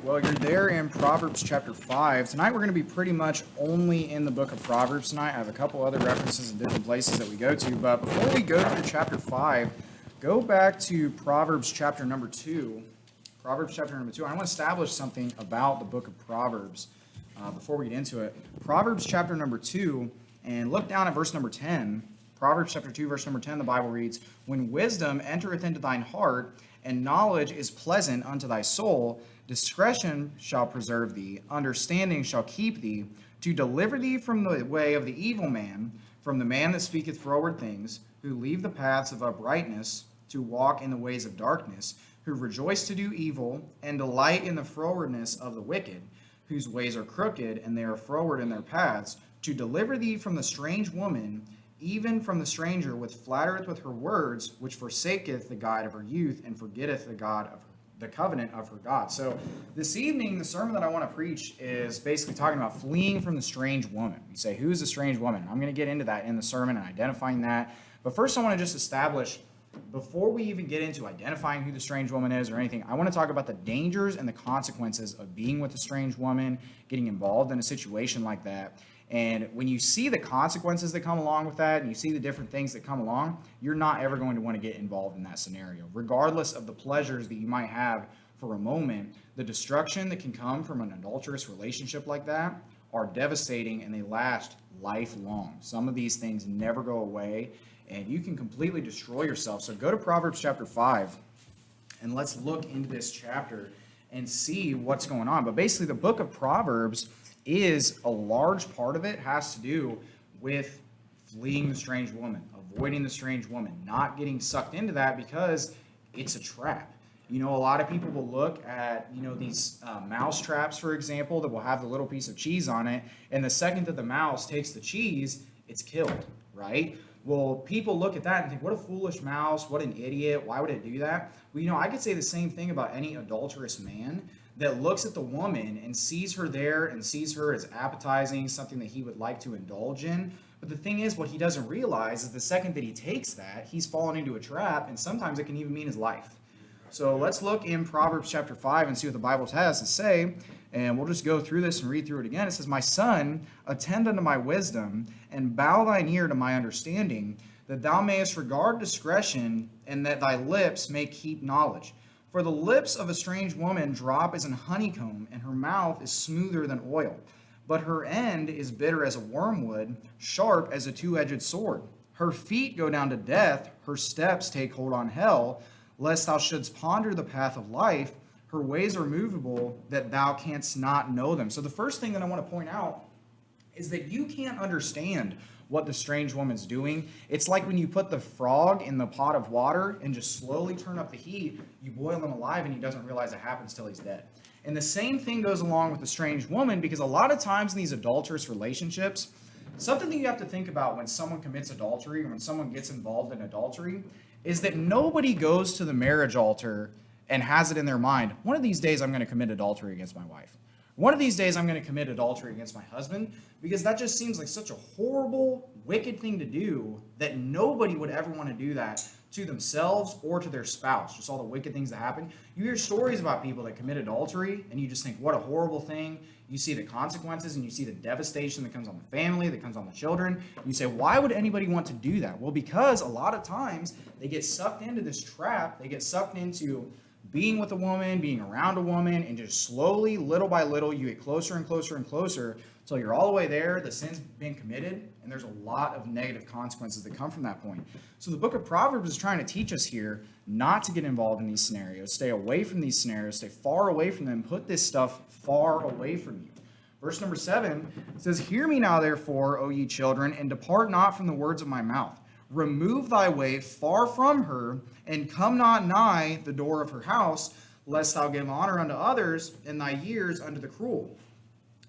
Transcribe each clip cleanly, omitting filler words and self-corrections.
Well, you're there in Proverbs chapter 5. Tonight we're going to be pretty much only in the book of Proverbs tonight. I have a couple other references in different places that we go to, but before we go through chapter 5, go back to Proverbs chapter number 2. Proverbs chapter number 2. I want to establish something about the book of Proverbs before we get into it. Proverbs chapter number 2, and look down at verse number 10. Proverbs chapter 2, verse number 10, the Bible reads, "When wisdom entereth into thine heart, and knowledge is pleasant unto thy soul, discretion shall preserve thee, understanding shall keep thee, to deliver thee from the way of the evil man, from the man that speaketh froward things, who leave the paths of uprightness, to walk in the ways of darkness, who rejoice to do evil, and delight in the frowardness of the wicked, whose ways are crooked, and they are froward in their paths, to deliver thee from the strange woman, even from the stranger which flattereth with her words, which forsaketh the guide of her youth, and forgetteth the covenant of her God." So this evening, the sermon that I want to preach is basically talking about fleeing from the strange woman. You say, who's the strange woman? I'm going to get into that in the sermon and identifying that. But first, I want to just establish, before we even get into identifying who the strange woman is or anything, I want to talk about the dangers and the consequences of being with a strange woman, getting involved in a situation like that. And when you see the consequences that come along with that, and you see the different things that come along, you're not ever going to want to get involved in that scenario. Regardless of the pleasures that you might have for a moment, the destruction that can come from an adulterous relationship like that are devastating, and they last lifelong. Some of these things never go away, and you can completely destroy yourself. So go to Proverbs chapter 5, and let's look into this chapter and see what's going on. But basically, the book of Proverbs is a large part of it has to do with fleeing the strange woman, avoiding the strange woman, not getting sucked into that because it's a trap. You know, a lot of people will look at, these mouse traps, for example, that will have the little piece of cheese on it, and the second that the mouse takes the cheese, it's killed, right? Well, people look at that and think, what a foolish mouse, what an idiot, why would it do that? Well, I could say the same thing about any adulterous man that looks at the woman and sees her there and sees her as appetizing, something that he would like to indulge in. But the thing is, what he doesn't realize is the second that he takes that, he's fallen into a trap, and sometimes it can even mean his life. So let's look in Proverbs chapter 5 and see what the Bible has to say, and we'll just go through this and read through it again. It says, "My son, attend unto my wisdom, and bow thine ear to my understanding, that thou mayest regard discretion, and that thy lips may keep knowledge. For the lips of a strange woman drop as an honeycomb, and her mouth is smoother than oil. But her end is bitter as a wormwood, sharp as a two-edged sword. Her feet go down to death, her steps take hold on hell, lest thou shouldst ponder the path of life. Her ways are movable, that thou canst not know them." So the first thing that I want to point out is that you can't understand what the strange woman's doing. It's like when you put the frog in the pot of water and just slowly turn up the heat, you boil him alive and he doesn't realize it happens till he's dead. And the same thing goes along with the strange woman, because a lot of times in these adulterous relationships, something that you have to think about when someone commits adultery or when someone gets involved in adultery is that nobody goes to the marriage altar and has it in their mind, one of these days I'm going to commit adultery against my wife. One of these days I'm going to commit adultery against my husband, because that just seems like such a horrible, wicked thing to do that nobody would ever want to do that to themselves or to their spouse. Just all the wicked things that happen. You hear stories about people that commit adultery and you just think, what a horrible thing. You see the consequences and you see the devastation that comes on the family, that comes on the children. You say, why would anybody want to do that? Well, because a lot of times they get sucked into this trap. They get sucked into being with a woman, being around a woman, and just slowly, little by little, you get closer and closer and closer until you're all the way there, the sin's been committed, and there's a lot of negative consequences that come from that point. So the book of Proverbs is trying to teach us here not to get involved in these scenarios, stay away from these scenarios, stay far away from them, put this stuff far away from you. Verse number 7 says, "Hear me now, therefore, O ye children, and depart not from the words of my mouth. Remove thy way far from her, and come not nigh the door of her house, lest thou give honor unto others, and thy years unto the cruel.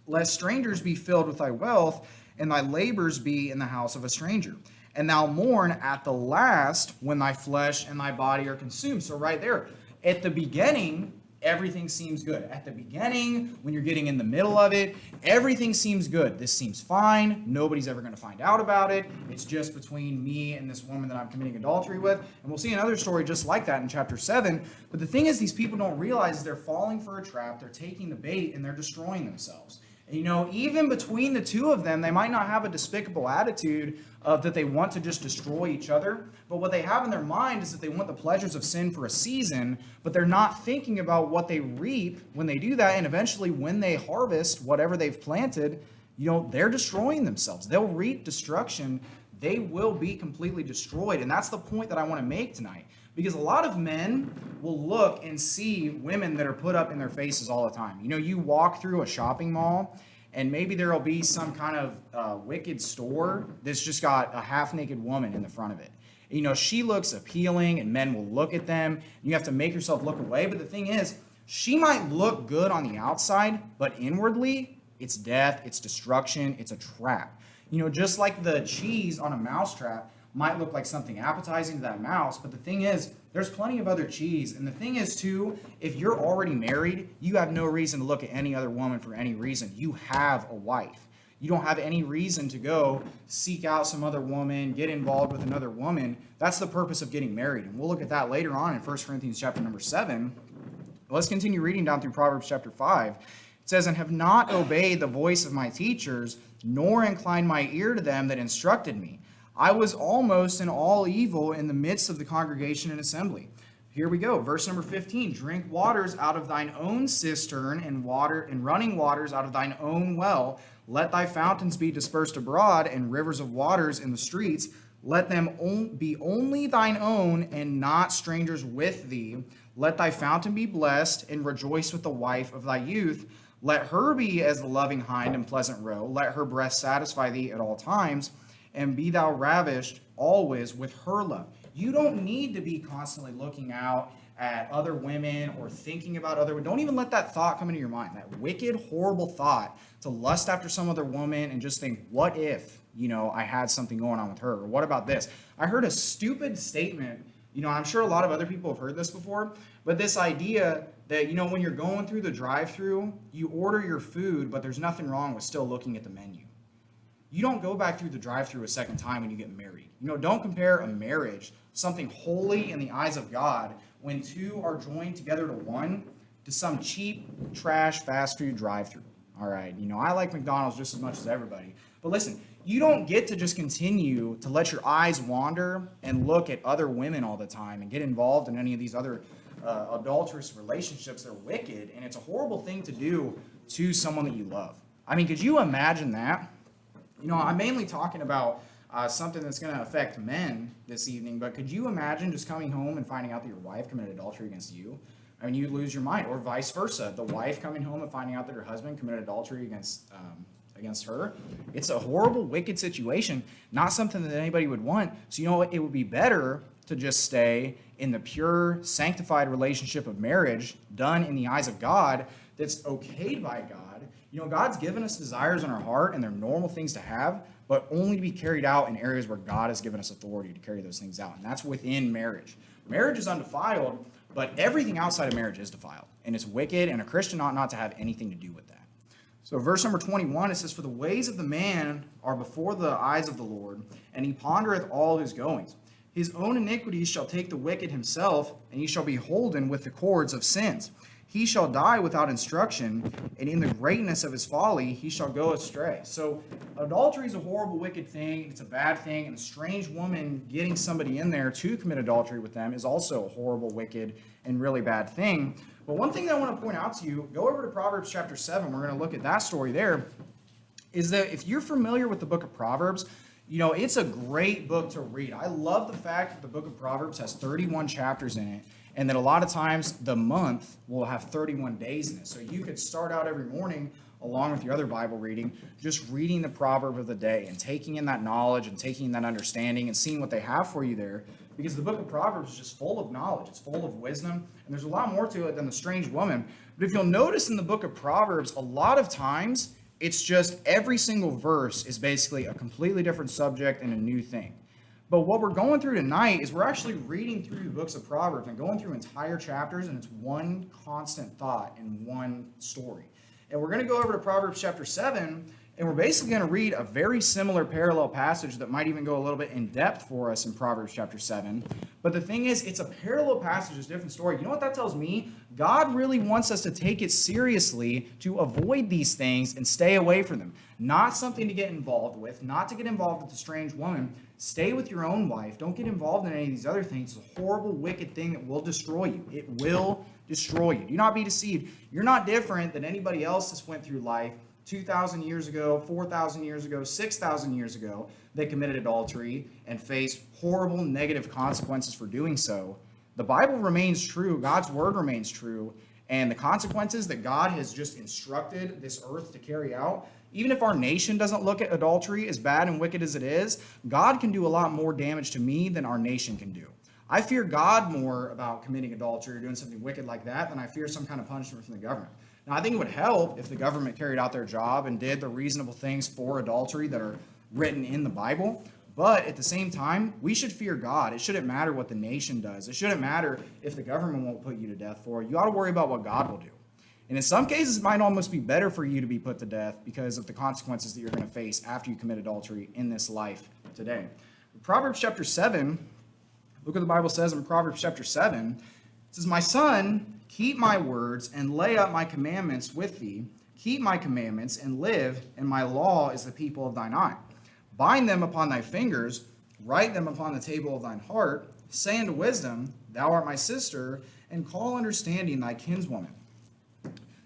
Lest strangers be filled with thy wealth, and thy labors be in the house of a stranger. And thou mourn at the last, when thy flesh and thy body are consumed." So right there, at the beginning, everything seems good. At the beginning, when you're getting in the middle of it, everything seems good. This seems fine. Nobody's ever going to find out about it. It's just between me and this woman that I'm committing adultery with. And we'll see another story just like that in chapter 7. But the thing is, these people don't realize they're falling for a trap. They're taking the bait and they're destroying themselves. You know, even between the two of them, they might not have a despicable attitude of that they want to just destroy each other. But what they have in their mind is that they want the pleasures of sin for a season, but they're not thinking about what they reap when they do that. And eventually, when they harvest whatever they've planted, you know, they're destroying themselves. They'll reap destruction. They will be completely destroyed. And that's the point that I want to make tonight. Because a lot of men will look and see women that are put up in their faces all the time. You know, you walk through a shopping mall and maybe there'll be some kind of wicked store that's just got a half-naked woman in the front of it. You know, she looks appealing and men will look at them. And you have to make yourself look away. But the thing is, she might look good on the outside, but inwardly, it's death, it's destruction, it's a trap. You know, just like the cheese on a mousetrap might look like something appetizing to that mouse, but the thing is, there's plenty of other cheese. And the thing is, too, if you're already married, you have no reason to look at any other woman for any reason. You have a wife. You don't have any reason to go seek out some other woman, get involved with another woman. That's the purpose of getting married. And we'll look at that later on in 1 Corinthians chapter number 7. Let's continue reading down through Proverbs chapter 5. It says, "And have not obeyed the voice of my teachers, nor inclined my ear to them that instructed me. I was almost in all evil in the midst of the congregation and assembly." Here we go. Verse number 15. "Drink waters out of thine own cistern, and running waters out of thine own well. Let thy fountains be dispersed abroad, and rivers of waters in the streets. Let them be only thine own, and not strangers with thee. Let thy fountain be blessed, and rejoice with the wife of thy youth. Let her be as the loving hind and pleasant roe. Let her breast satisfy thee at all times, and be thou ravished always with her love." You don't need to be constantly looking out at other women or thinking about other women. Don't even let that thought come into your mind, that wicked, horrible thought to lust after some other woman and just think, what if, you know, I had something going on with her? Or what about this? I heard a stupid statement. You know, I'm sure a lot of other people have heard this before, but this idea that, you know, when you're going through the drive-thru, you order your food, but there's nothing wrong with still looking at the menu. You don't go back through the drive-thru a second time when you get married. You know, don't compare a marriage, something holy in the eyes of God, when two are joined together to one, to some cheap, trash, fast food drive-thru. All right, you know, I like McDonald's just as much as everybody. But listen, you don't get to just continue to let your eyes wander and look at other women all the time and get involved in any of these other adulterous relationships. They're wicked, and it's a horrible thing to do to someone that you love. I mean, could you imagine that? You know, I'm mainly talking about something that's going to affect men this evening, but could you imagine just coming home and finding out that your wife committed adultery against you? I mean, you'd lose your mind. Or vice versa, the wife coming home and finding out that her husband committed adultery against her. It's a horrible, wicked situation, not something that anybody would want. So you know what? It would be better to just stay in the pure, sanctified relationship of marriage, done in the eyes of God, that's okayed by God. You know, God's given us desires in our heart, and they're normal things to have, but only to be carried out in areas where God has given us authority to carry those things out, and that's within marriage. Marriage is undefiled, but everything outside of marriage is defiled, and it's wicked, and a Christian ought not to have anything to do with that. So verse number 21, it says, "For the ways of the man are before the eyes of the Lord, and he pondereth all his goings. His own iniquities shall take the wicked himself, and he shall be holden with the cords of sins. He shall die without instruction, and in the greatness of his folly he shall go astray." So adultery is a horrible, wicked thing. It's a bad thing. And a strange woman getting somebody in there to commit adultery with them is also a horrible, wicked, and really bad thing. But one thing that I want to point out to you, go over to Proverbs chapter 7. We're going to look at that story there. Is that if you're familiar with the book of Proverbs, you know, it's a great book to read. I love the fact that the book of Proverbs has 31 chapters in it, and that a lot of times the month will have 31 days in it. So you could start out every morning, along with your other Bible reading, just reading the proverb of the day and taking in that knowledge and taking in that understanding and seeing what they have for you there. Because the book of Proverbs is just full of knowledge. It's full of wisdom, and there's a lot more to it than the strange woman. But if you'll notice in the book of Proverbs, a lot of times it's just every single verse is basically a completely different subject and a new thing. But what we're going through tonight is we're actually reading through the books of Proverbs and going through entire chapters, and it's one constant thought in one story. And we're going to go over to Proverbs chapter 7, and we're basically going to read a very similar parallel passage that might even go a little bit in depth for us in Proverbs chapter 7. But the thing is, it's a parallel passage, it's a different story. You know what that tells me? God really wants us to take it seriously, to avoid these things and stay away from them. Not something to get involved with, not to get involved with a strange woman. Stay with your own wife. Don't get involved in any of these other things. It's a horrible, wicked thing that will destroy you. It will destroy you. Do not be deceived. You're not different than anybody else that's went through life 2,000 years ago, 4,000 years ago, 6,000 years ago that committed adultery and faced horrible negative consequences for doing so. The Bible remains true. God's word remains true. And the consequences that God has just instructed this earth to carry out, even if our nation doesn't look at adultery as bad and wicked as it is, God can do a lot more damage to me than our nation can do. I fear God more about committing adultery or doing something wicked like that than I fear some kind of punishment from the government. Now, I think it would help if the government carried out their job and did the reasonable things for adultery that are written in the Bible. But at the same time, we should fear God. It shouldn't matter what the nation does. It shouldn't matter if the government won't put you to death for it. You ought to worry about what God will do. And in some cases, it might almost be better for you to be put to death because of the consequences that you're going to face after you commit adultery in this life today. Proverbs chapter 7, look what the Bible says in Proverbs chapter 7. It says, "My son, keep my words and lay up my commandments with thee. Keep my commandments and live, and my law is the people of thine eye. Bind them upon thy fingers, write them upon the table of thine heart. Say unto wisdom, thou art my sister, and call understanding thy kinswoman,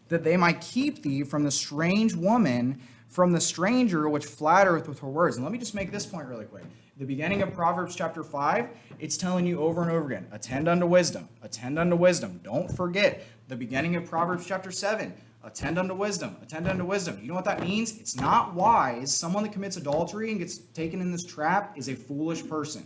that they might keep thee from the strange woman, from the stranger which flattereth with her words." And let me just make this point really quick. The beginning of Proverbs chapter 5, it's telling you over and over again, attend unto wisdom, attend unto wisdom. Don't forget. The beginning of Proverbs chapter 7, attend unto wisdom, attend unto wisdom. You know what that means? It's not wise. Someone that commits adultery and gets taken in this trap is a foolish person.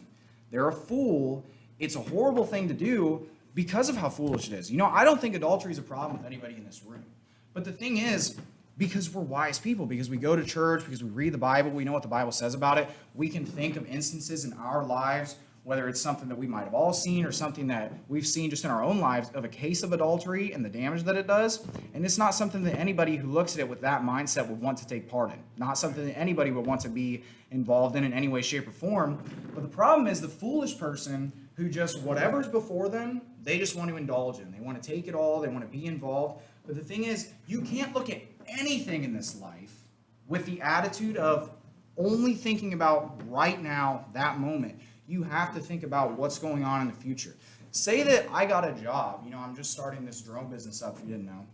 They're a fool. It's a horrible thing to do because of how foolish it is. You know, I don't think adultery is a problem with anybody in this room. But the thing is, because we're wise people, because we go to church, because we read the Bible, we know what the Bible says about it, we can think of instances in our lives, whether it's something that we might have all seen or something that we've seen just in our own lives, of a case of adultery and the damage that it does. And it's not something that anybody who looks at it with that mindset would want to take part in. Not something that anybody would want to be involved in any way, shape, or form. But the problem is the foolish person who just whatever's before them, they just want to indulge in. They want to take it all. They want to be involved. But the thing is, you can't look at anything in this life with the attitude of only thinking about right now, that moment. You have to think about what's going on in the future. Say that I got a job. You know, I'm just starting this drone business up if you didn't know.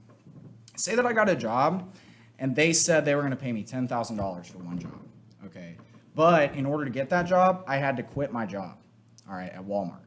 Say that I got a job and they said they were going to pay me $10,000 for one job. Okay. But in order to get that job, I had to quit my job. All right, at Walmart.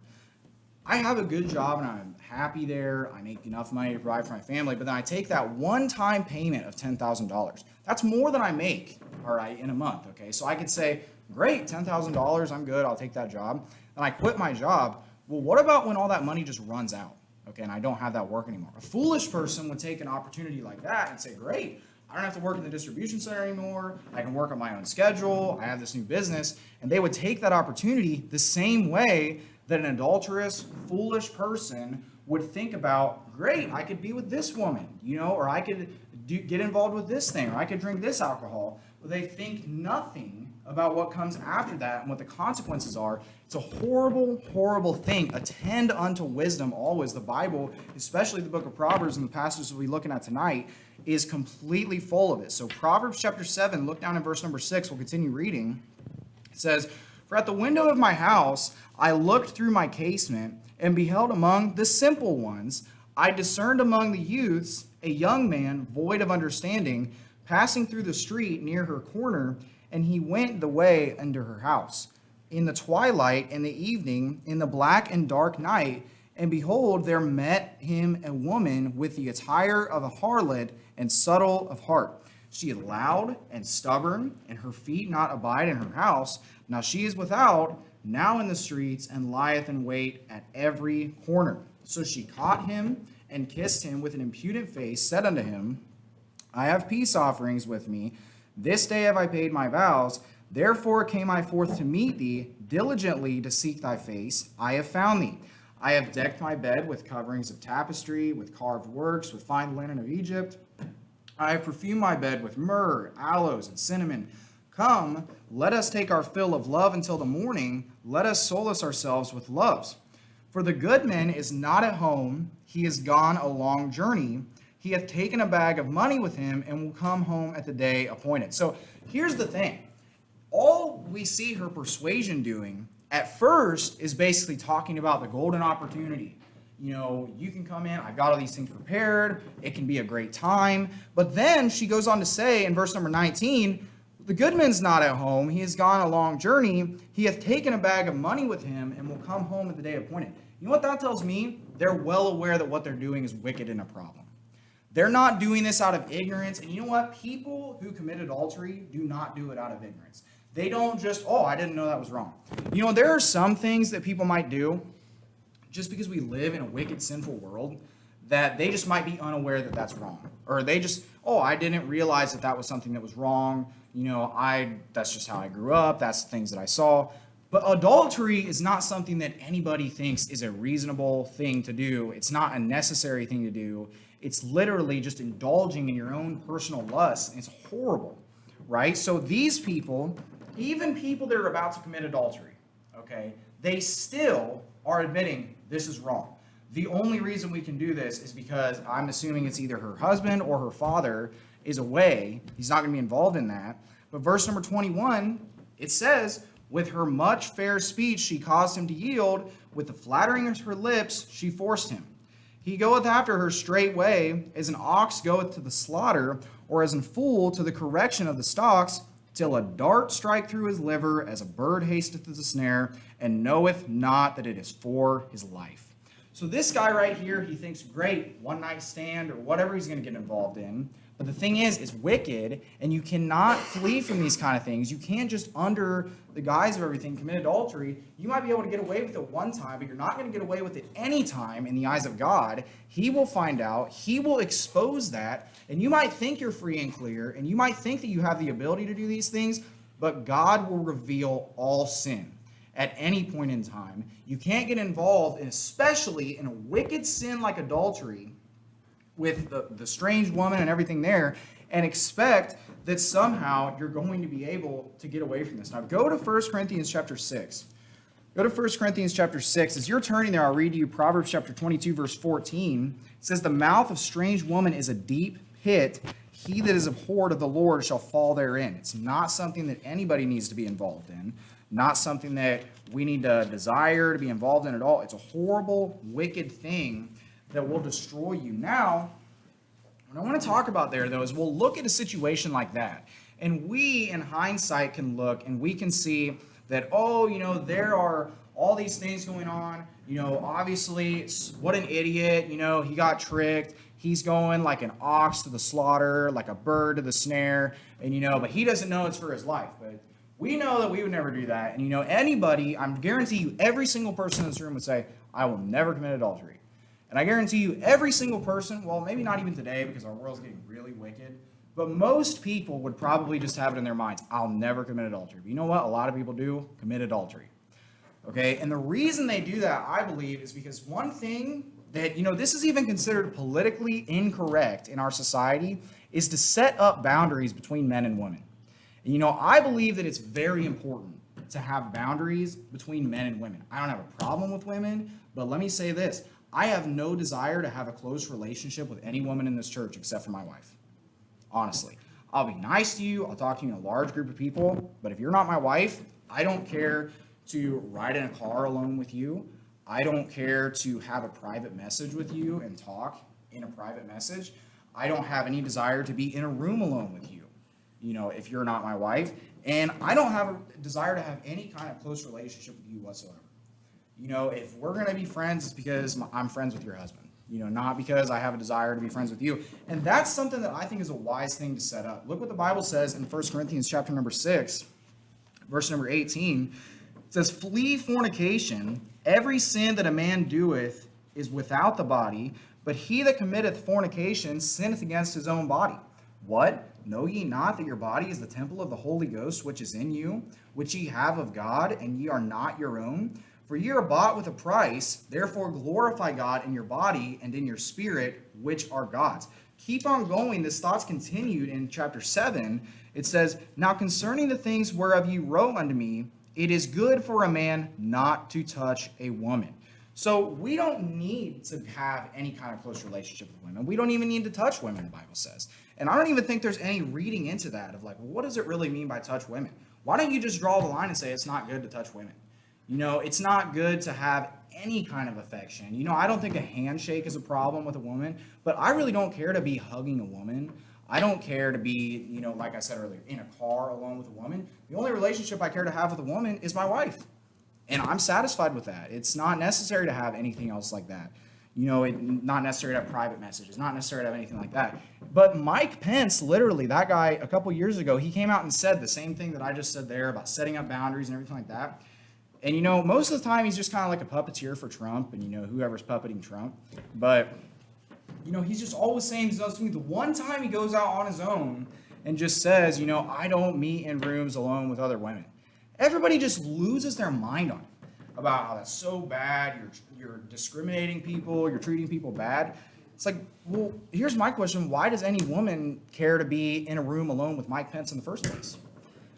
I have a good job and I'm happy there. I make enough money to provide for my family, but then I take that one-time payment of $10,000. That's more than I make, all right, in a month, okay? So I could say, great, $10,000, I'm good, I'll take that job. And I quit my job. Well, what about when all that money just runs out, okay, and I don't have that work anymore? A foolish person would take an opportunity like that and say, great, I don't have to work in the distribution center anymore. I can work on my own schedule. I have this new business. And they would take that opportunity the same way that an adulterous, foolish person would think about, great, I could be with this woman, you know, or I could get involved with this thing, or I could drink this alcohol. But they think nothing about what comes after that and what the consequences are. It's a horrible, horrible thing. Attend unto wisdom always. The Bible, especially the book of Proverbs and the passages we'll be looking at tonight, is completely full of it. So Proverbs chapter 7, look down in verse number 6. We'll continue reading. It says, "For at the window of my house I looked through my casement, and beheld among the simple ones, I discerned among the youths a young man void of understanding, passing through the street near her corner, and he went the way unto her house. In the twilight, in the evening, in the black and dark night, and behold, there met him a woman with the attire of a harlot and subtle of heart. She is loud and stubborn, and her feet not abide in her house. Now she is without, now in the streets, and lieth in wait at every corner. So she caught him and kissed him with an impudent face, said unto him, I have peace offerings with me. This day have I paid my vows. Therefore came I forth to meet thee, diligently to seek thy face. I have found thee. I have decked my bed with coverings of tapestry, with carved works, with fine linen of Egypt. I have perfumed my bed with myrrh, aloes, and cinnamon. Come, let us take our fill of love until the morning. Let us solace ourselves with loves. For the goodman is not at home. He is gone a long journey. He hath taken a bag of money with him and will come home at the day appointed. So here's the thing. All we see her persuasion doing at first is basically talking about the golden opportunity. You know, you can come in, I've got all these things prepared, it can be a great time. But then she goes on to say in verse number 19, the goodman's not at home, he has gone a long journey, he hath taken a bag of money with him and will come home at the day appointed. You know what that tells me? They're well aware that what they're doing is wicked and a problem. They're not doing this out of ignorance. And you know what? People who commit adultery do not do it out of ignorance. They don't just, oh, I didn't know that was wrong. You know, there are some things that people might do just because we live in a wicked, sinful world that they just might be unaware that that's wrong. Or they just, oh, I didn't realize that that was something that was wrong. You know, that's just how I grew up. That's the things that I saw. But adultery is not something that anybody thinks is a reasonable thing to do. It's not a necessary thing to do. It's literally just indulging in your own personal lust. And it's horrible, right? So these people, even people that are about to commit adultery, okay, they still are admitting this is wrong. The only reason we can do this is because I'm assuming it's either her husband or her father is away. He's not going to be involved in that. But verse number 21, it says, with her much fair speech she caused him to yield. With the flattering of her lips she forced him. He goeth after her straightway, as an ox goeth to the slaughter, or as a fool to the correction of the stocks, till a dart strike through his liver, as a bird hasteth to the snare, and knoweth not that it is for his life. So this guy right here, he thinks, great, one night stand or whatever he's going to get involved in. But the thing is, it's wicked, and you cannot flee from these kind of things. You can't just, under the guise of everything, commit adultery. You might be able to get away with it one time, but you're not going to get away with it any time in the eyes of God. He will find out. He will expose that, and you might think you're free and clear, and you might think that you have the ability to do these things, but God will reveal all sin at any point in time. You can't get involved, and especially in a wicked sin like adultery, with the strange woman and everything there, and expect that somehow you're going to be able to get away from this. Now go to 1 Corinthians chapter 6. Go to 1 Corinthians chapter 6. As you're turning there, I'll read to you Proverbs chapter 22, verse 14. It says, the mouth of strange woman is a deep pit. He that is abhorred of the Lord shall fall therein. It's not something that anybody needs to be involved in. Not something that we need to desire to be involved in at all. It's a horrible, wicked thing that will destroy you. Now, what I want to talk about there, though, is we'll look at a situation like that. And we, in hindsight, can look and we can see that, oh, you know, there are all these things going on. You know, obviously, what an idiot. You know, he got tricked. He's going like an ox to the slaughter, like a bird to the snare. And, you know, but he doesn't know it's for his life. But we know that we would never do that. And, you know, anybody, I guarantee you, every single person in this room would say, I will never commit adultery. And I guarantee you, every single person, well, maybe not even today because our world's getting really wicked, but most people would probably just have it in their minds, I'll never commit adultery. But you know what? A lot of people do commit adultery. Okay? And the reason they do that, I believe, is because one thing that, you know, this is even considered politically incorrect in our society, is to set up boundaries between men and women. And, you know, I believe that it's very important to have boundaries between men and women. I don't have a problem with women, but let me say this. I have no desire to have a close relationship with any woman in this church except for my wife. Honestly. I'll be nice to you. I'll talk to you in a large group of people. But if you're not my wife, I don't care to ride in a car alone with you. I don't care to have a private message with you and talk in a private message. I don't have any desire to be in a room alone with you, you know, if you're not my wife. And I don't have a desire to have any kind of close relationship with you whatsoever. You know, if we're going to be friends, it's because I'm friends with your husband. You know, not because I have a desire to be friends with you. And that's something that I think is a wise thing to set up. Look what the Bible says in 1 Corinthians chapter number 6, verse number 18. It says, flee fornication. Every sin that a man doeth is without the body, but he that committeth fornication sinneth against his own body. What? Know ye not that your body is the temple of the Holy Ghost, which is in you, which ye have of God, and ye are not your own? For ye are bought with a price, therefore glorify God in your body and in your spirit, which are God's. Keep on going. This thought's continued in chapter 7. It says, Now concerning the things whereof ye wrote unto me, it is good for a man not to touch a woman. So we don't need to have any kind of close relationship with women. We don't even need to touch women, the Bible says. And I don't even think there's any reading into that of like, well, what does it really mean by touch women? Why don't you just draw the line and say it's not good to touch women? It's not good to have any kind of affection. I don't think a handshake is a problem with a woman, but I really don't care to be hugging a woman. I don't care to be, like I said earlier, in a car alone with a woman. The only relationship I care to have with a woman is my wife. And I'm satisfied with that. It's not necessary to have anything else like that. Not necessary to have private messages, not necessary to have anything like that. But Mike Pence, literally, that guy, a couple years ago, he came out and said the same thing that I just said there about setting up boundaries and everything like that. And, most of the time he's just kind of like a puppeteer for Trump and, whoever's puppeting Trump. But, he's just always saying those things. The one time he goes out on his own and just says, I don't meet in rooms alone with other women. Everybody just loses their mind on it about how that's so bad. You're discriminating people. You're treating people bad. It's like, well, here's my question. Why does any woman care to be in a room alone with Mike Pence in the first place?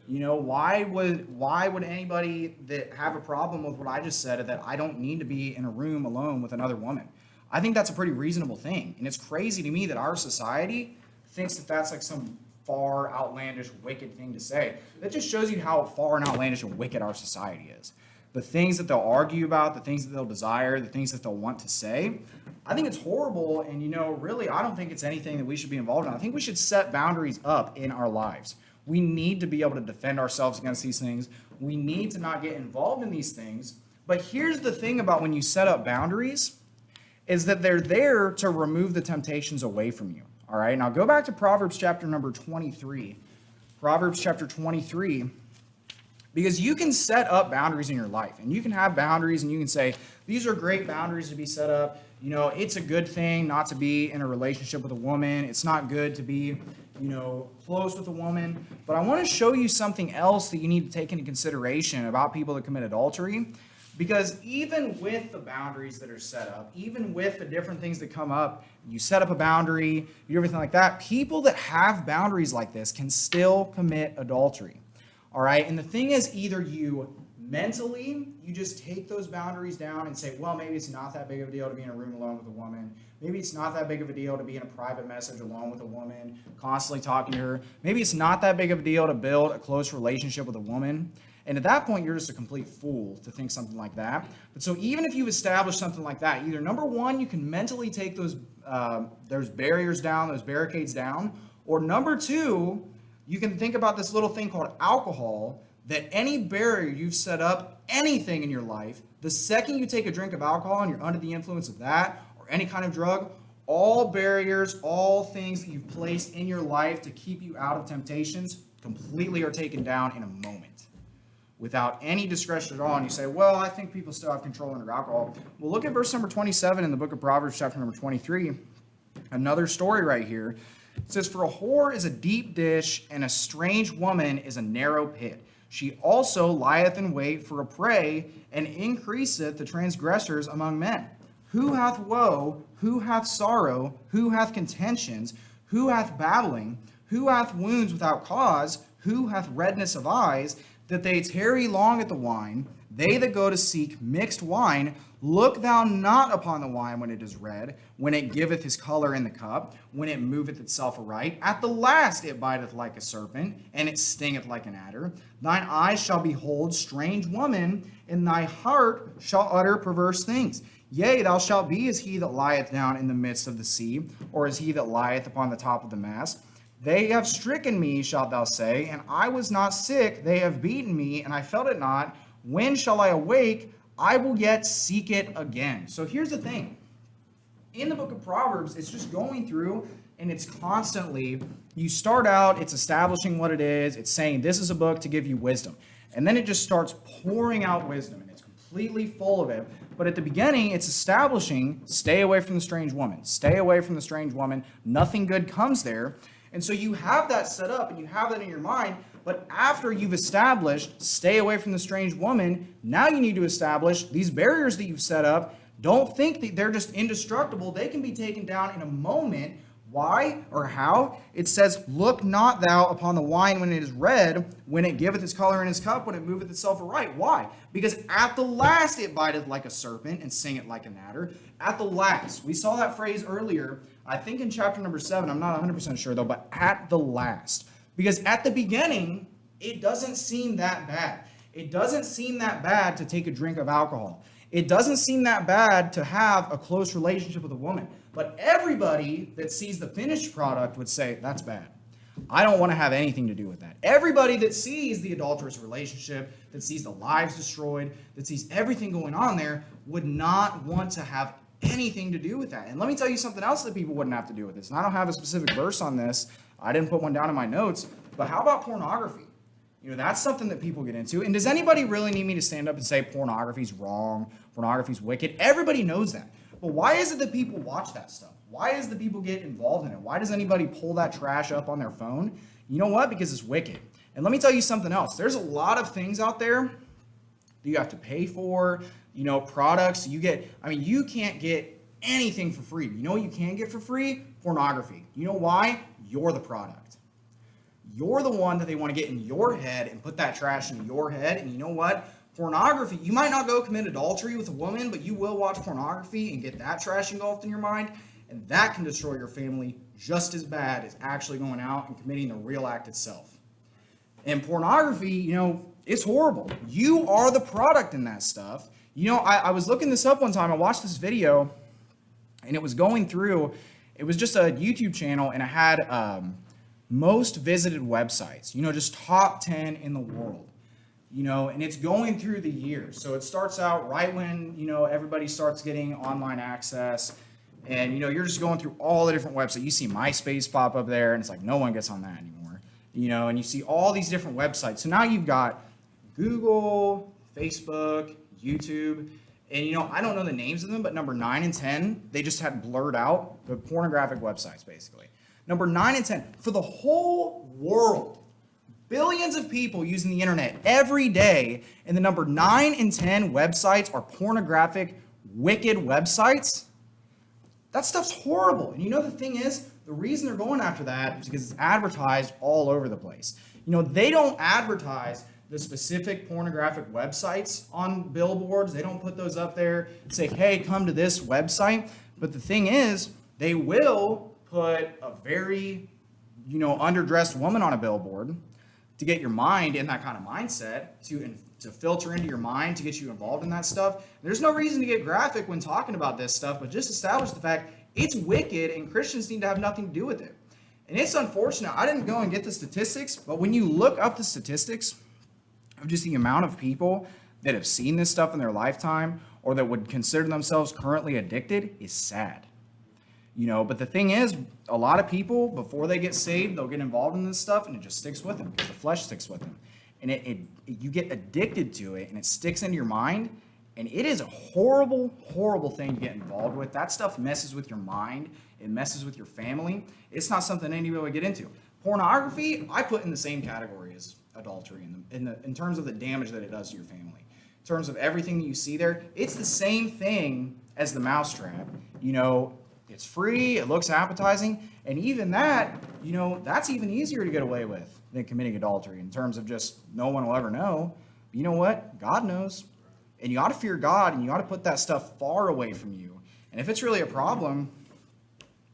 Why would anybody that have a problem with what I just said, that I don't need to be in a room alone with another woman? I think that's a pretty reasonable thing. And it's crazy to me that our society thinks that that's like some far, outlandish, wicked thing to say. That just shows you how far and outlandish and wicked our society is. The things that they'll argue about, the things that they'll desire, the things that they'll want to say, I think it's horrible. And, really, I don't think it's anything that we should be involved in. I think we should set boundaries up in our lives. We need to be able to defend ourselves against these things. We need to not get involved in these things. But here's the thing about when you set up boundaries, is that they're there to remove the temptations away from you. All right, now go back to Proverbs chapter number 23. Proverbs chapter 23, because you can set up boundaries in your life, and you can have boundaries, and you can say, these are great boundaries to be set up. It's a good thing not to be in a relationship with a woman. It's not good to be, close with a woman. But I want to show you something else that you need to take into consideration about people that commit adultery. Because even with the boundaries that are set up, even with the different things that come up, you set up a boundary, you do everything like that, people that have boundaries like this can still commit adultery. All right? And the thing is, either you mentally, you just take those boundaries down and say, well, maybe it's not that big of a deal to be in a room alone with a woman. Maybe it's not that big of a deal to be in a private message alone with a woman, constantly talking to her. Maybe it's not that big of a deal to build a close relationship with a woman. And at that point, you're just a complete fool to think something like that. But so even if you've established something like that, either number one, you can mentally take those barriers down, those barricades down, or number two, you can think about this little thing called alcohol, that any barrier you've set up, anything in your life, the second you take a drink of alcohol and you're under the influence of that or any kind of drug, all barriers, all things that you've placed in your life to keep you out of temptations completely are taken down in a moment without any discretion at all. And you say, well, I think people still have control under alcohol. Well, look at verse number 27 in the book of Proverbs, chapter number 23. Another story right here. It says, for a whore is a deep dish, and a strange woman is a narrow pit. She also lieth in wait for a prey, and increaseth the transgressors among men. Who hath woe? Who hath sorrow? Who hath contentions? Who hath babbling? Who hath wounds without cause? Who hath redness of eyes? That they tarry long at the wine. They that go to seek mixed wine, look thou not upon the wine when it is red, when it giveth his color in the cup, when it moveth itself aright. At the last it biteth like a serpent, and it stingeth like an adder. Thine eyes shall behold strange woman, and thy heart shall utter perverse things. Yea, thou shalt be as he that lieth down in the midst of the sea, or as he that lieth upon the top of the mast. They have stricken me, shalt thou say, and I was not sick. They have beaten me, and I felt it not. When shall I awake? I will yet seek it again. So here's the thing. In the book of Proverbs, it's just going through, and it's constantly, you start out, it's establishing what it is. It's saying this is a book to give you wisdom. And then it just starts pouring out wisdom, and it's completely full of it. But at the beginning, it's establishing, stay away from the strange woman. Stay away from the strange woman. Nothing good comes there. And so you have that set up and you have that in your mind, but after you've established, stay away from the strange woman, now you need to establish these barriers that you've set up. Don't think that they're just indestructible. They can be taken down in a moment. Why or how? It says, look not thou upon the wine when it is red, when it giveth its color in his cup, when it moveth itself aright. Why? Because at the last it biteth like a serpent and singeth like an adder. At the last. We saw that phrase earlier, I think in chapter number 7. I'm not 100% sure though, but at the last. Because at the beginning, it doesn't seem that bad. It doesn't seem that bad to take a drink of alcohol. It doesn't seem that bad to have a close relationship with a woman. But everybody that sees the finished product would say, that's bad. I don't want to have anything to do with that. Everybody that sees the adulterous relationship, that sees the lives destroyed, that sees everything going on there, would not want to have anything to do with that. And let me tell you something else that people wouldn't have to do with this. And I don't have a specific verse on this. I didn't put one down in my notes. But how about pornography? You know, that's something that people get into. And does anybody really need me to stand up and say pornography's wrong, pornography's wicked? Everybody knows that. But why is it that people watch that stuff? Why is it that people get involved in it? Why does anybody pull that trash up on their phone? You know what? Because it's wicked. And let me tell you something else. There's a lot of things out there that you have to pay for, you know, products. You can't get anything for free. You know what you can get for free? Pornography. You know why? You're the product. You're the one that they want to get in your head and put that trash into your head. And you know what? Pornography, you might not go commit adultery with a woman, but you will watch pornography and get that trash engulfed in your mind. And that can destroy your family just as bad as actually going out and committing the real act itself. And pornography, you know, it's horrible. You are the product in that stuff. You know, I was looking this up one time. I watched this video, and it was going through, it was just a YouTube channel, and it had most visited websites, you know, just top 10 in the world. You know, and it's going through the years. So it starts out right when, you know, everybody starts getting online access. And, you know, you're just going through all the different websites. You see MySpace pop up there, and it's like no one gets on that anymore. You know, and you see all these different websites. So now you've got Google, Facebook, YouTube. And, you know, I don't know the names of them, but number 9 and 10, they just had blurred out the pornographic websites, basically. Number 9 and 10, for the whole world. Billions of people using the internet every day, and the number 9 and 10 websites are pornographic, wicked websites. That stuff's horrible. And you know the thing is, the reason they're going after that is because it's advertised all over the place. You know, they don't advertise the specific pornographic websites on billboards. They don't put those up there and say, hey, come to this website. But the thing is, they will put a very, you know, underdressed woman on a billboard to get your mind in that kind of mindset, to filter into your mind, to get you involved in that stuff. There's no reason to get graphic when talking about this stuff, but just establish the fact it's wicked and Christians need to have nothing to do with it. And it's unfortunate. I didn't go and get the statistics, but when you look up the statistics of just the amount of people that have seen this stuff in their lifetime or that would consider themselves currently addicted is sad. You know, but the thing is, a lot of people, before they get saved, they'll get involved in this stuff, and it just sticks with them because the flesh sticks with them. And you get addicted to it, and it sticks into your mind, and it is a horrible, horrible thing to get involved with. That stuff messes with your mind. It messes with your family. It's not something anybody would get into. Pornography, I put in the same category as adultery in terms of the damage that it does to your family. In terms of everything that you see there, it's the same thing as the mousetrap. You know, it's free, it looks appetizing, and even that, you know, that's even easier to get away with than committing adultery in terms of just no one will ever know. But you know what? God knows. And you ought to fear God, and you ought to put that stuff far away from you. And if it's really a problem,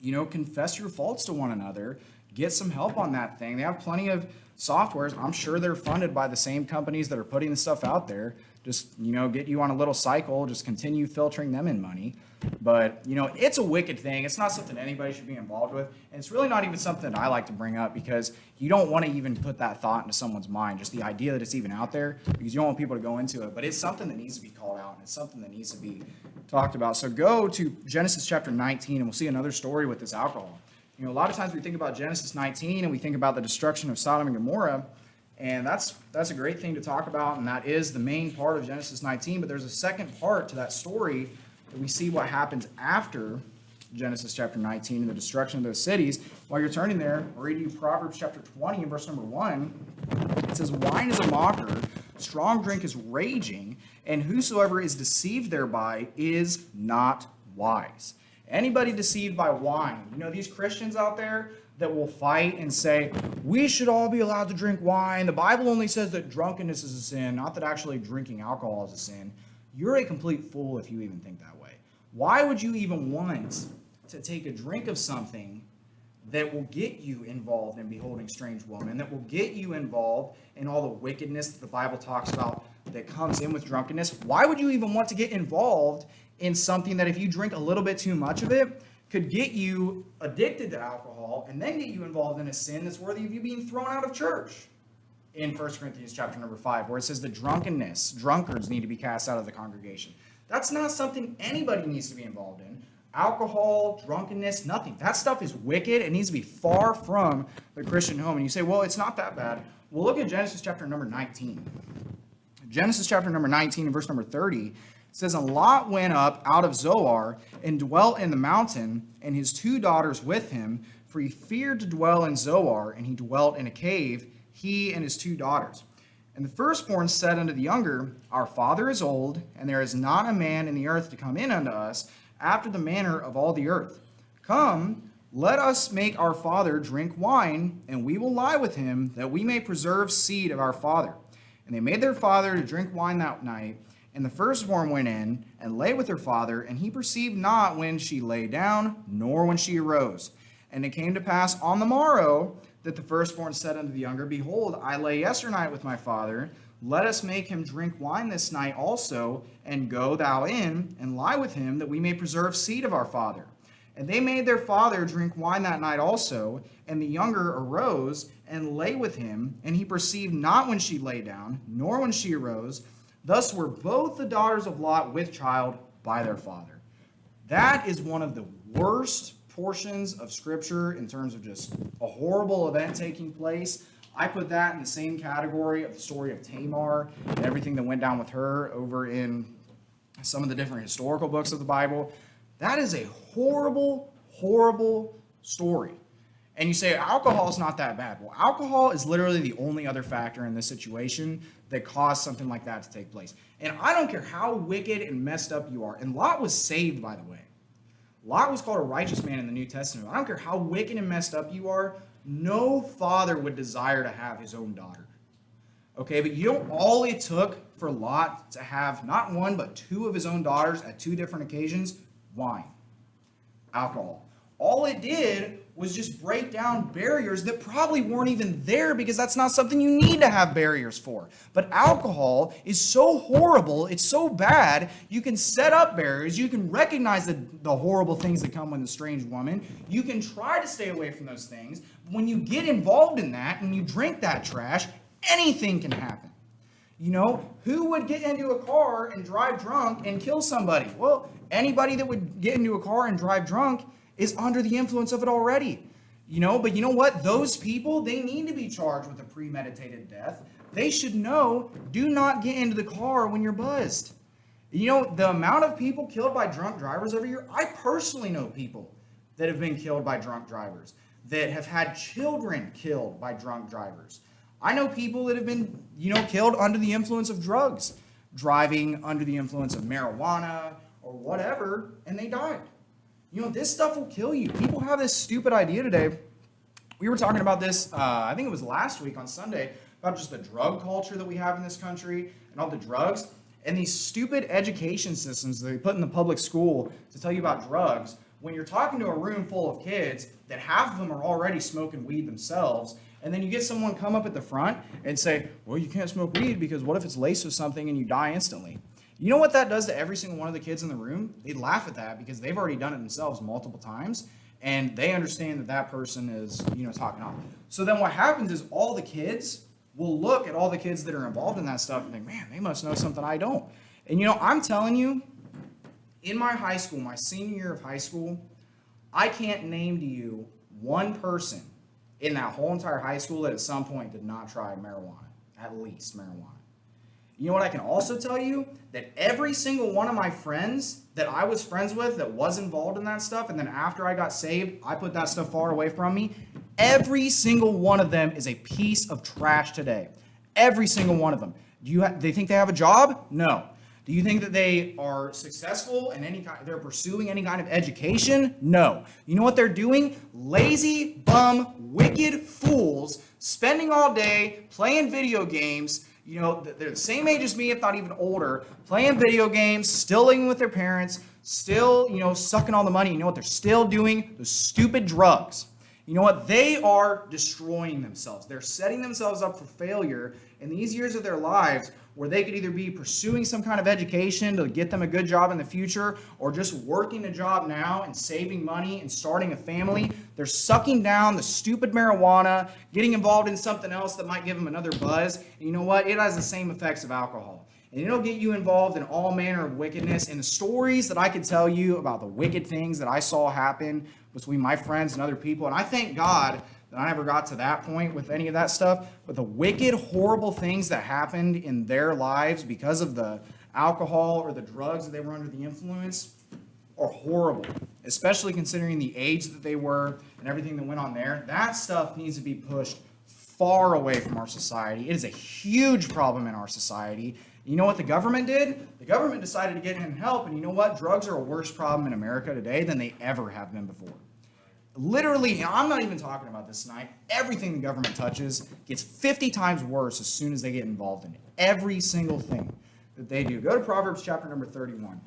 you know, confess your faults to one another. Get some help on that thing. They have plenty of softwares. I'm sure they're funded by the same companies that are putting the stuff out there. Just, you know, get you on a little cycle. Just continue filtering them in money. But, you know, it's a wicked thing. It's not something anybody should be involved with. And it's really not even something that I like to bring up because you don't want to even put that thought into someone's mind, just the idea that it's even out there, because you don't want people to go into it. But it's something that needs to be called out, and it's something that needs to be talked about. So go to Genesis chapter 19, and we'll see another story with this alcohol. You know, a lot of times we think about Genesis 19, and we think about the destruction of Sodom and Gomorrah, and that's a great thing to talk about, and that is the main part of Genesis 19. But there's a second part to that story that we see what happens after Genesis chapter 19 and the destruction of those cities. While you're turning there, I'll read you Proverbs chapter 20 and verse number 1. It says, wine is a mocker, strong drink is raging, and whosoever is deceived thereby is not wise. Anybody deceived by wine, these Christians out there that will fight and say, we should all be allowed to drink wine. The Bible only says that drunkenness is a sin, not that actually drinking alcohol is a sin. You're a complete fool if you even think that way. Why would you even want to take a drink of something that will get you involved in beholding strange women, that will get you involved in all the wickedness that the Bible talks about that comes in with drunkenness? Why would you even want to get involved in something that if you drink a little bit too much of it, could get you addicted to alcohol and then get you involved in a sin that's worthy of you being thrown out of church? In 1 Corinthians chapter number 5, where it says the drunkards need to be cast out of the congregation. That's not something anybody needs to be involved in. Alcohol, drunkenness, nothing. That stuff is wicked. It needs to be far from the Christian home. And you say, well, it's not that bad. Well, look at Genesis chapter number 19. Genesis chapter number 19 and verse number 30 says, and Lot went up out of Zoar and dwelt in the mountain, and his 2 daughters with him, for he feared to dwell in Zoar, and he dwelt in a cave, he and his 2 daughters. And the firstborn said unto the younger, our father is old, and there is not a man in the earth to come in unto us, after the manner of all the earth. Come, let us make our father drink wine, and we will lie with him, that we may preserve seed of our father. And they made their father to drink wine that night. And the firstborn went in and lay with her father, and he perceived not when she lay down, nor when she arose. And it came to pass on the morrow that the firstborn said unto the younger, behold, I lay yesternight with my father. Let us make him drink wine this night also, and go thou in and lie with him, that we may preserve seed of our father. And they made their father drink wine that night also, and the younger arose and lay with him, and he perceived not when she lay down, nor when she arose. Thus were both the daughters of Lot with child by their father. That is one of the worst portions of Scripture in terms of just a horrible event taking place. I put that in the same category of the story of Tamar and everything that went down with her over in some of the different historical books of the Bible. That is a horrible, horrible story. And you say, alcohol is not that bad. Well, alcohol is literally the only other factor in this situation that caused something like that to take place. And I don't care how wicked and messed up you are. And Lot was saved, by the way. Lot was called a righteous man in the New Testament. I don't care how wicked and messed up you are. No father would desire to have his own daughter. Okay, but all it took for Lot to have not one, but 2 of his own daughters at 2 different occasions? Wine. Alcohol. All it did was just break down barriers that probably weren't even there, because that's not something you need to have barriers for. But alcohol is so horrible, it's so bad, you can set up barriers, you can recognize the horrible things that come with a strange woman, you can try to stay away from those things. When you get involved in that and you drink that trash, anything can happen. Who would get into a car and drive drunk and kill somebody? Well, anybody that would get into a car and drive drunk is under the influence of it already. But you know what? Those people, they need to be charged with a premeditated death. They should know, do not get into the car when you're buzzed. The amount of people killed by drunk drivers every year, I personally know people that have been killed by drunk drivers, that have had children killed by drunk drivers. I know people that have been, killed under the influence of drugs, driving under the influence of marijuana or whatever, and they died. This stuff will kill you. People have this stupid idea today. We were talking about this, I think it was last week on Sunday, about just the drug culture that we have in this country and all the drugs and these stupid education systems that they put in the public school to tell you about drugs. When you're talking to a room full of kids that half of them are already smoking weed themselves, and then you get someone come up at the front and say, well, you can't smoke weed because what if it's laced with something and you die instantly? You know what that does to every single one of the kids in the room? They laugh at that because they've already done it themselves multiple times, and they understand that that person is, talking off. So then what happens is all the kids will look at all the kids that are involved in that stuff and think, man, they must know something I don't. And I'm telling you, in my high school, my senior year of high school, I can't name to you one person in that whole entire high school that at some point did not try marijuana, at least marijuana. You know what I can also tell you? That every single one of my friends that I was friends with that was involved in that stuff, and then after I got saved, I put that stuff far away from me. Every single one of them is a piece of trash today. Every single one of them. They think they have a job? No. Do you think that they are successful in they're pursuing any kind of education? No. You know what they're doing? Lazy, bum, wicked fools, spending all day playing video games. You know, they're the same age as me, if not even older, playing video games, still living with their parents, still, sucking all the money. You know what they're still doing? Those stupid drugs. You know what? They are destroying themselves. They're setting themselves up for failure in these years of their lives where they could either be pursuing some kind of education to get them a good job in the future or just working a job now and saving money and starting a family. They're sucking down the stupid marijuana, getting involved in something else that might give them another buzz. And you know what? It has the same effects of alcohol. And it'll get you involved in all manner of wickedness. And the stories that I could tell you about the wicked things that I saw happen between my friends and other people, and I thank God that I never got to that point with any of that stuff, but the wicked, horrible things that happened in their lives because of the alcohol or the drugs that they were under the influence are horrible, especially considering the age that they were and everything that went on there. That stuff needs to be pushed far away from our society. It is a huge problem in our society. You know what the government did? The government decided to get in and help, and you know what? Drugs are a worse problem in America today than they ever have been before. Literally, I'm not even talking about this tonight. Everything the government touches gets 50 times worse as soon as they get involved in it. Every single thing that they do. Go to Proverbs chapter number 31.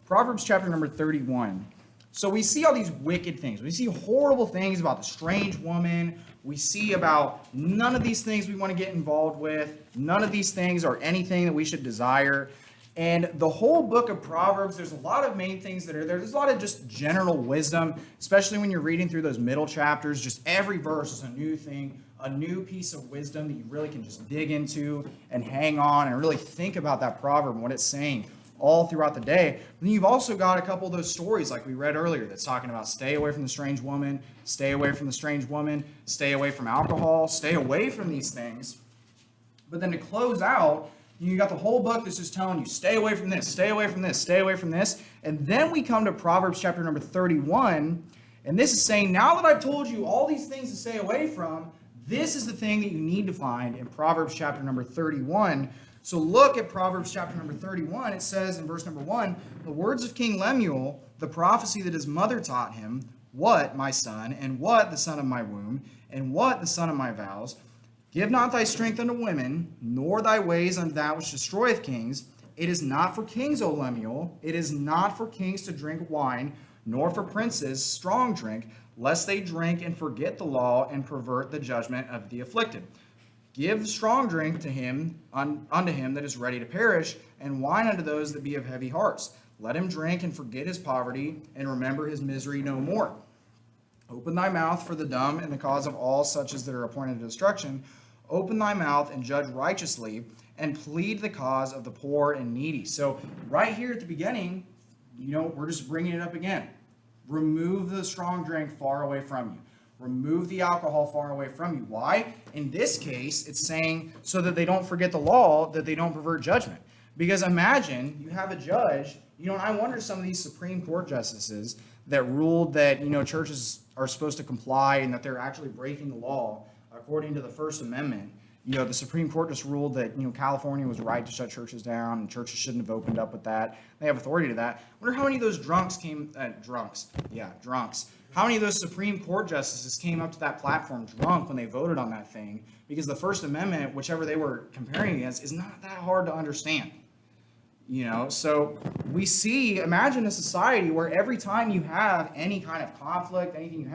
Proverbs chapter number 31. So we see all these wicked things. We see horrible things about the strange woman. We see about none of these things we want to get involved with. None of these things are anything that we should desire. And the whole book of Proverbs, there's a lot of main things that are there. There's a lot of just general wisdom, especially when you're reading through those middle chapters. Just every verse is a new thing, a new piece of wisdom that you really can just dig into and hang on and really think about that proverb and what it's saying all throughout the day. And then you've also got a couple of those stories like we read earlier that's talking about stay away from the strange woman, stay away from the strange woman, stay away from alcohol, stay away from these things. But then to close out, you got the whole book that's just telling you, stay away from this, stay away from this, stay away from this. And then we come to Proverbs chapter number 31, and this is saying, now that I've told you all these things to stay away from, this is the thing that you need to find in Proverbs chapter number 31. So look at Proverbs chapter number 31. It says in verse number 1, the words of King Lemuel, the prophecy that his mother taught him, what, my son, and what, the son of my womb, and what, the son of my vows, give not thy strength unto women, nor thy ways unto that which destroyeth kings. It is not for kings, O Lemuel, it is not for kings to drink wine, nor for princes strong drink, lest they drink and forget the law and pervert the judgment of the afflicted. Give strong drink to him unto him that is ready to perish, and wine unto those that be of heavy hearts. Let him drink and forget his poverty, and remember his misery no more. Open thy mouth for the dumb and the cause of all such as that are appointed to destruction. Open thy mouth and judge righteously, and plead the cause of the poor and needy. So right here at the beginning, we're just bringing it up again. Remove the strong drink far away from you. Remove the alcohol far away from you. Why? In this case, it's saying so that they don't forget the law, that they don't pervert judgment. Because imagine you have a judge, and I wonder some of these Supreme Court justices that ruled that, churches are supposed to comply and that they're actually breaking the law according to the First Amendment. The Supreme Court just ruled that, California was right to shut churches down and churches shouldn't have opened up with that. They have authority to that. I wonder how many of those drunks. How many of those Supreme Court justices came up to that platform drunk when they voted on that thing? Because the First Amendment, whichever they were comparing against, is not that hard to understand. So we imagine a society where every time you have any kind of conflict, anything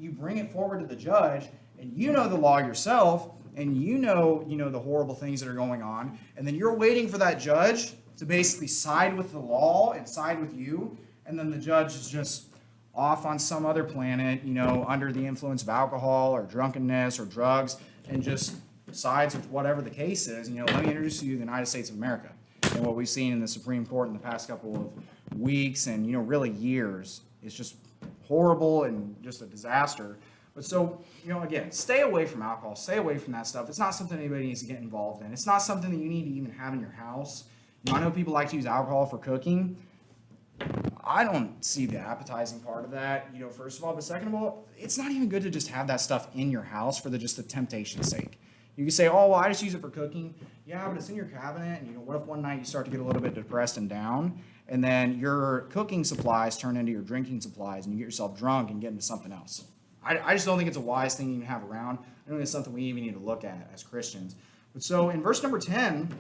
you bring it forward to the judge, and you know the law yourself, and you know the horrible things that are going on, and then you're waiting for that judge to basically side with the law and side with you, and then the judge is just off on some other planet, under the influence of alcohol or drunkenness or drugs, and just sides with whatever the case is. Let me introduce you to the United States of America. And what we've seen in the Supreme Court in the past couple of weeks and, really years is just horrible and just a disaster. But so, again, stay away from alcohol, stay away from that stuff. It's not something anybody needs to get involved in. It's not something that you need to even have in your house. I know people like to use alcohol for cooking. I don't see the appetizing part of that, first of all. But second of all, it's not even good to just have that stuff in your house for just the temptation's sake. You can say, oh, well, I just use it for cooking. Yeah, but it's in your cabinet. And, what if one night you start to get a little bit depressed and down, and then your cooking supplies turn into your drinking supplies, and you get yourself drunk and get into something else? I just don't think it's a wise thing to even have around. I don't think it's something we even need to look at as Christians. But so in verse number 10,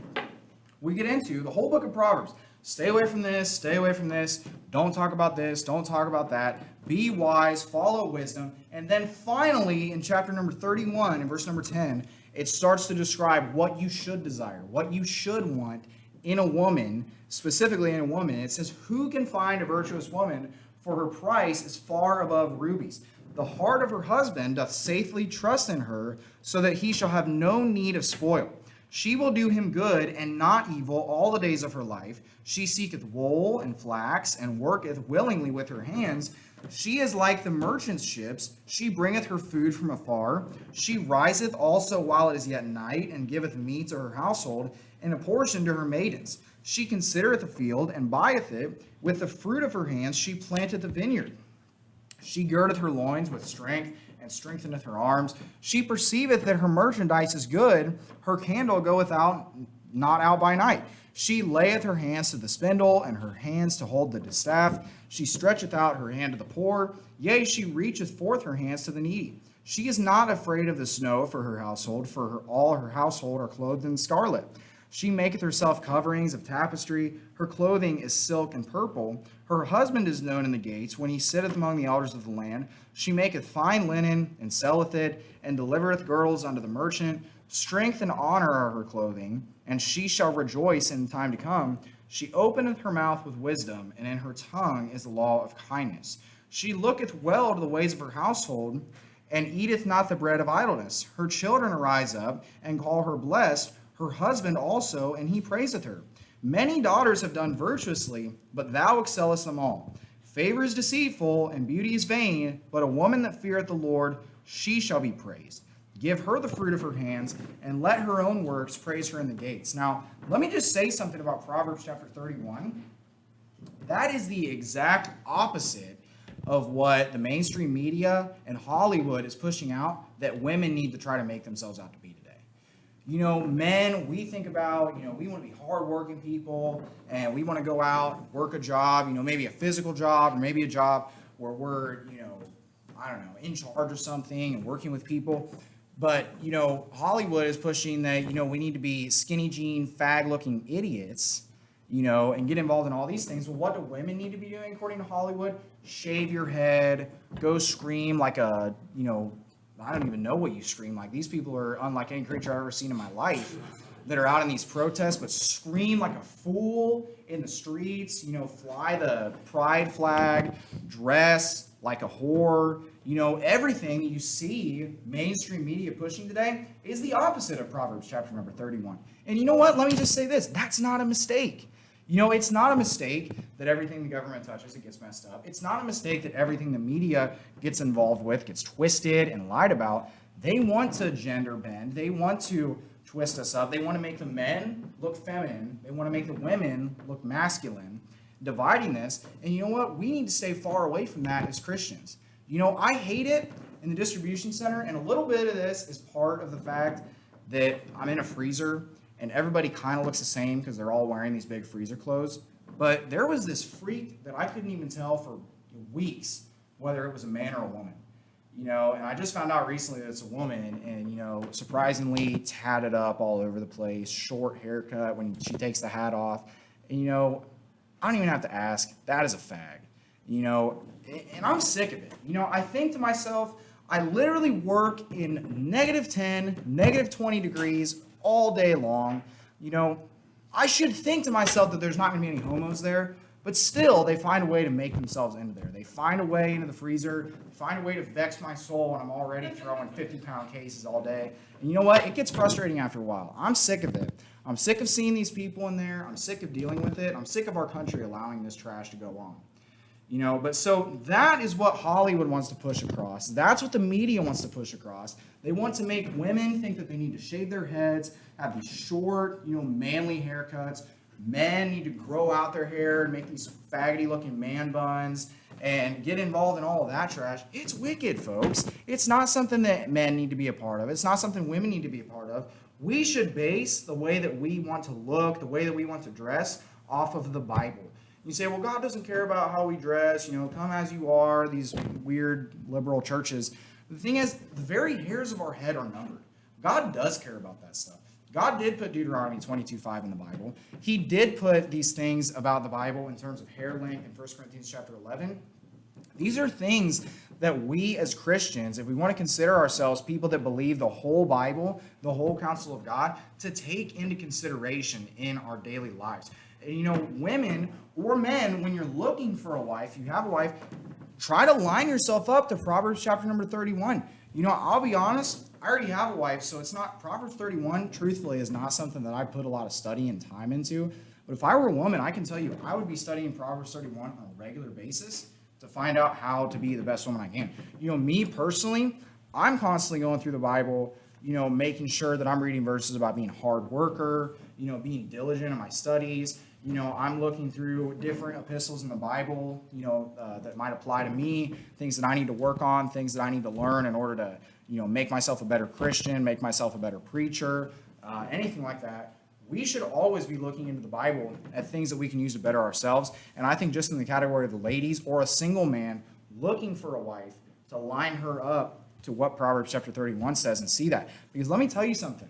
we get into the whole book of Proverbs. Stay away from this, stay away from this. Don't talk about this, don't talk about that. Be wise, follow wisdom. And then finally, in chapter number 31, in verse number 10, it starts to describe what you should desire, what you should want in a woman, specifically in a woman. It says, who can find a virtuous woman? For her price is far above rubies. The heart of her husband doth safely trust in her, so that he shall have no need of spoil. She will do him good and not evil all the days of her life. She seeketh wool and flax, and worketh willingly with her hands. She is like the merchant's ships. She bringeth her food from afar. She riseth also while it is yet night, and giveth meat to her household, and a portion to her maidens. She considereth a field, and buyeth it. With the fruit of her hands she planteth a vineyard. She girdeth her loins with strength, and strengtheneth her arms. She perceiveth that her merchandise is good. Her candle goeth out, not out by night. She layeth her hands to the spindle, and her hands to hold the distaff. She stretcheth out her hand to the poor. Yea, she reacheth forth her hands to the needy. She is not afraid of the snow for her household, for all her household are clothed in scarlet. She maketh herself coverings of tapestry. Her clothing is silk and purple. Her husband is known in the gates, when he sitteth among the elders of the land. She maketh fine linen, and selleth it, and delivereth girdles unto the merchant. Strength and honor are her clothing, and she shall rejoice in time to come. She openeth her mouth with wisdom, and in her tongue is the law of kindness. She looketh well to the ways of her household, and eateth not the bread of idleness. Her children arise up, and call her blessed, her husband also, and he praiseth her. Many daughters have done virtuously, but thou excellest them all. Favor is deceitful, and beauty is vain, but a woman that feareth the Lord, she shall be praised. Give her the fruit of her hands, and let her own works praise her in the gates. Now, let me just say something about Proverbs chapter 31. That is the exact opposite of what the mainstream media and Hollywood is pushing out that women need to try to make themselves out to be today. Men, we think about, we want to be hardworking people, and we want to go out, work a job, maybe a physical job, or maybe a job where we're, in charge of something and working with people. But, Hollywood is pushing that, we need to be skinny jean, fag-looking idiots, and get involved in all these things. Well, what do women need to be doing according to Hollywood? Shave your head, go scream like a, I don't even know what you scream like. These people are unlike any creature I've ever seen in my life that are out in these protests, but scream like a fool in the streets, fly the pride flag, dress like a whore. Everything you see mainstream media pushing today is the opposite of Proverbs chapter number 31. And you know what? Let me just say this. That's not a mistake. It's not a mistake that everything the government touches, it gets messed up. It's not a mistake that everything the media gets involved with gets twisted and lied about. They want to gender bend. They want to twist us up. They want to make the men look feminine. They want to make the women look masculine, dividing this. And you know what? We need to stay far away from that as Christians. I hate it in the distribution center, and a little bit of this is part of the fact that I'm in a freezer, and everybody kind of looks the same because they're all wearing these big freezer clothes. But there was this freak that I couldn't even tell for weeks whether it was a man or a woman. And I just found out recently that it's a woman, and surprisingly tatted up all over the place, short haircut when she takes the hat off. And, I don't even have to ask, that is a fag. And I'm sick of it. I think to myself, I literally work in -10, -20 degrees all day long. I should think to myself that there's not going to be any homos there, but still they find a way to make themselves into there. They find a way into the freezer, find a way to vex my soul when I'm already throwing 50-pound cases all day. And you know what? It gets frustrating after a while. I'm sick of it. I'm sick of seeing these people in there. I'm sick of dealing with it. I'm sick of our country allowing this trash to go on. But so that is what Hollywood wants to push across. That's what the media wants to push across. They want to make women think that they need to shave their heads, have these short, manly haircuts. Men need to grow out their hair and make these faggoty looking man buns and get involved in all of that trash. It's wicked, folks. It's not something that men need to be a part of. It's not something women need to be a part of. We should base the way that we want to look, the way that we want to dress, off of the Bible. You say, well, God doesn't care about how we dress, come as you are, these weird liberal churches. The thing is, the very hairs of our head are numbered. God does care about that stuff. God did put Deuteronomy 22:5 in the Bible. He did put these things about the Bible in terms of hair length in 1 Corinthians chapter 11. These are things that we as Christians, if we want to consider ourselves people that believe the whole Bible, the whole counsel of God, to take into consideration in our daily lives. Women or men, when you're looking for a wife, you have a wife, try to line yourself up to Proverbs chapter number 31. I'll be honest, I already have a wife, so it's not, Proverbs 31, truthfully, is not something that I put a lot of study and time into. But if I were a woman, I can tell you, I would be studying Proverbs 31 on a regular basis to find out how to be the best woman I can. Me personally, I'm constantly going through the Bible, making sure that I'm reading verses about being a hard worker, being diligent in my studies. I'm looking through different epistles in the Bible, that might apply to me, things that I need to work on, things that I need to learn in order to, make myself a better Christian, make myself a better preacher, anything like that. We should always be looking into the Bible at things that we can use to better ourselves. And I think just in the category of the ladies or a single man looking for a wife, to line her up to what Proverbs chapter 31 says and see that. Because let me tell you something.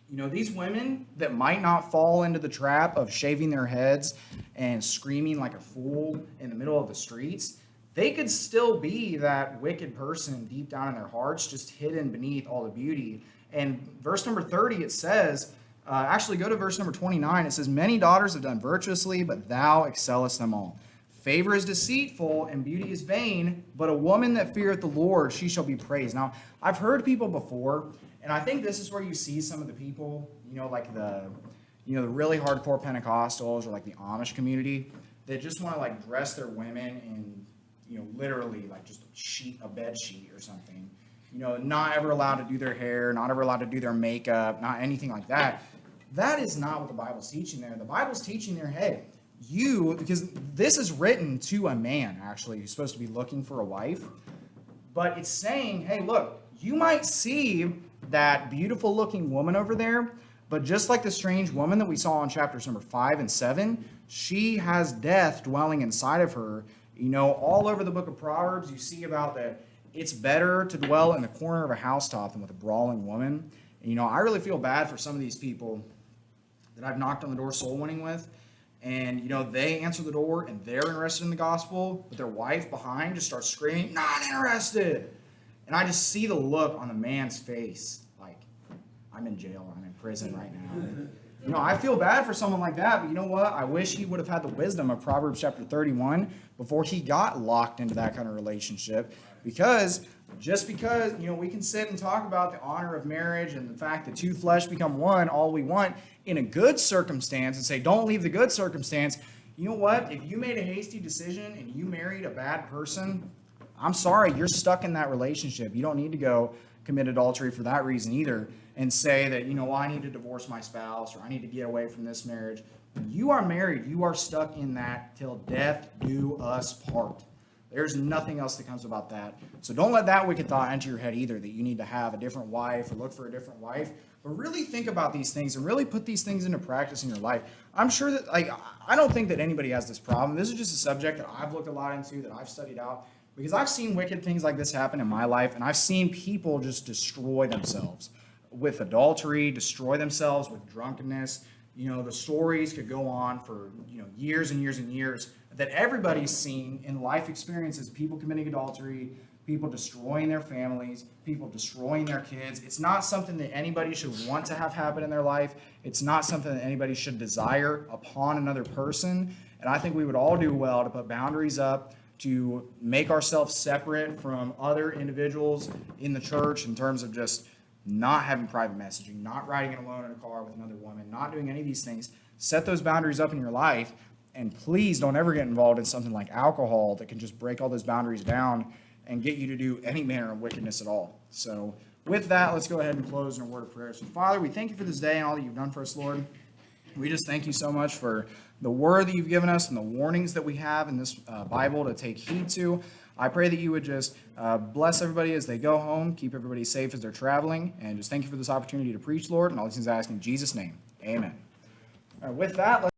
These women that might not fall into the trap of shaving their heads and screaming like a fool in the middle of the streets, they could still be that wicked person deep down in their hearts, just hidden beneath all the beauty. And verse number 30, it says, actually go to verse number 29, it says, many daughters have done virtuously, but thou excellest them all. Favor is deceitful and beauty is vain, but a woman that feareth the Lord, she shall be praised. Now, I've heard people before, and I think this is where you see some of the people, like the really hardcore Pentecostals or like the Amish community, that just want to dress their women in, literally just a bed sheet or something. Not ever allowed to do their hair, not ever allowed to do their makeup, not anything like that. That is not what the Bible's teaching there. The Bible's teaching there, hey, because this is written to a man, actually, who's supposed to be looking for a wife, but it's saying, hey, look, you might see that beautiful looking woman over there, but just like the strange woman that we saw in chapters number 5 and 7, she has death dwelling inside of her. All over the book of Proverbs, you see about that it's better to dwell in the corner of a housetop than with a brawling woman. And, I really feel bad for some of these people that I've knocked on the door soul winning with. And, they answer the door and they're interested in the gospel, but their wife behind just starts screaming, not interested. And I just see the look on the man's face, like, I'm in jail or I'm in prison right now. I feel bad for someone like that, but you know what? I wish he would have had the wisdom of Proverbs chapter 31 before he got locked into that kind of relationship. Because we can sit and talk about the honor of marriage and the fact that two flesh become one, all we want in a good circumstance, and say, don't leave the good circumstance. You know what? If you made a hasty decision and you married a bad person, I'm sorry, you're stuck in that relationship. You don't need to go commit adultery for that reason either and say that, I need to divorce my spouse or I need to get away from this marriage. When you are married, you are stuck in that till death do us part. There's nothing else that comes about that. So don't let that wicked thought enter your head either, that you need to have a different wife or look for a different wife. But really think about these things and really put these things into practice in your life. I'm sure that, I don't think that anybody has this problem. This is just a subject that I've looked a lot into, that I've studied out. Because I've seen wicked things like this happen in my life, and I've seen people just destroy themselves with adultery, destroy themselves with drunkenness. The stories could go on for, years and years and years that everybody's seen in life experiences, people committing adultery, people destroying their families, people destroying their kids. It's not something that anybody should want to have happen in their life. It's not something that anybody should desire upon another person. And I think we would all do well to put boundaries up, to make ourselves separate from other individuals in the church in terms of just not having private messaging, not riding it alone in a car with another woman, not doing any of these things. Set those boundaries up in your life And please don't ever get involved in something like alcohol that can just break all those boundaries down and get you to do any manner of wickedness at all. So with that, let's go ahead and close in a word of prayer. So Father, we thank you for this day and all that you've done for us, Lord. We just thank you so much for the word that you've given us and the warnings that we have in this Bible to take heed to. I pray that you would just bless everybody as they go home, keep everybody safe as they're traveling, and just thank you for this opportunity to preach, Lord, and all these things I ask in Jesus' name. Amen. With that, let's